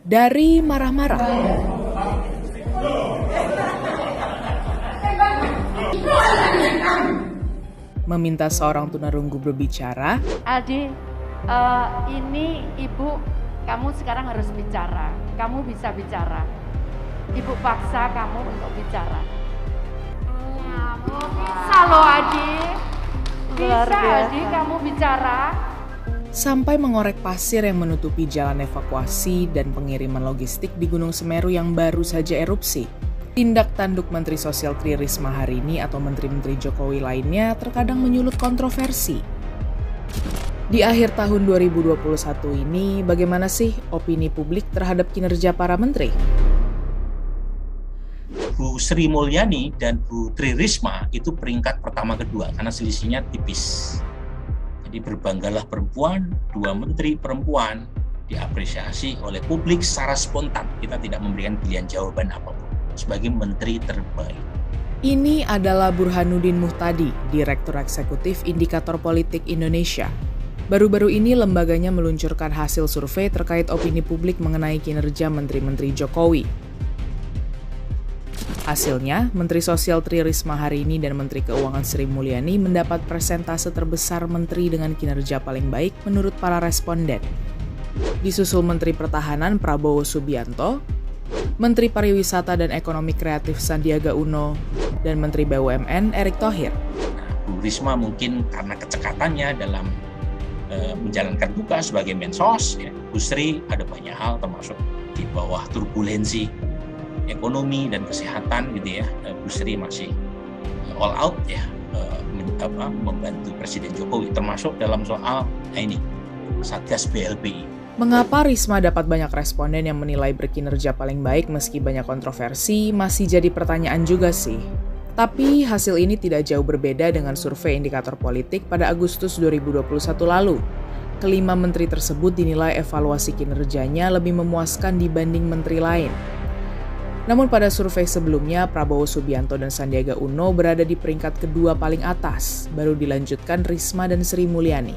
Dari marah-marah, meminta seorang tunarunggu berbicara, Aldi, ini ibu, kamu sekarang harus bicara. Kamu bisa bicara. Ibu paksa kamu untuk bicara. Bisa loh Aldi. Bisa Aldi kamu bicara. sampai mengorek pasir yang menutupi jalan evakuasi dan pengiriman logistik di Gunung Semeru yang baru saja erupsi. Tindak tanduk Menteri Sosial Tri Risma hari ini atau Menteri-Menteri Jokowi lainnya terkadang menyulut kontroversi. Di akhir tahun 2021 ini, bagaimana sih opini publik terhadap kinerja para menteri? Bu Sri Mulyani dan Bu Tri Risma itu peringkat pertama kedua karena selisihnya tipis. Jadi berbanggalah perempuan, 2 menteri perempuan diapresiasi oleh publik secara spontan. Kita tidak memberikan pilihan jawaban apapun sebagai menteri terbaik. Ini adalah Burhanuddin Muhtadi, Direktur Eksekutif Indikator Politik Indonesia. Baru-baru ini lembaganya meluncurkan hasil survei terkait opini publik mengenai kinerja menteri-menteri Jokowi. Hasilnya, Menteri Sosial Tri Risma hari ini dan Menteri Keuangan Sri Mulyani mendapat persentase terbesar menteri dengan kinerja paling baik menurut para responden. Disusul Menteri Pertahanan Prabowo Subianto, Menteri Pariwisata dan Ekonomi Kreatif Sandiaga Uno, dan Menteri BUMN Erick Thohir. Bu Risma mungkin karena kecekatannya dalam menjalankan tugas sebagai Mensos, ya. Bu Sri ada banyak hal termasuk di bawah turbulensi ekonomi dan kesehatan gitu ya. Bu Sri masih all out ya membantu Presiden Jokowi termasuk dalam soal Satgas BLPI. Mengapa Risma dapat banyak responden yang menilai berkinerja paling baik meski banyak kontroversi masih jadi pertanyaan juga sih. Tapi hasil ini tidak jauh berbeda dengan survei indikator politik pada Agustus 2021 lalu. Kelima menteri tersebut dinilai evaluasi kinerjanya lebih memuaskan dibanding menteri lain. Namun pada survei sebelumnya, Prabowo Subianto dan Sandiaga Uno berada di peringkat kedua paling atas, baru dilanjutkan Risma dan Sri Mulyani.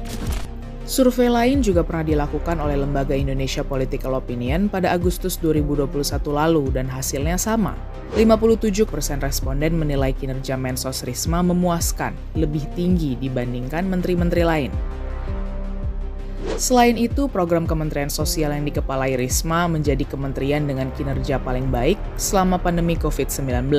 Survei lain juga pernah dilakukan oleh Lembaga Indonesia Political Opinion pada Agustus 2021 lalu dan hasilnya sama. 57% responden menilai kinerja Mensos Risma memuaskan, lebih tinggi dibandingkan menteri-menteri lain. Selain itu, program Kementerian Sosial yang dikepalai Risma menjadi kementerian dengan kinerja paling baik selama pandemi COVID-19.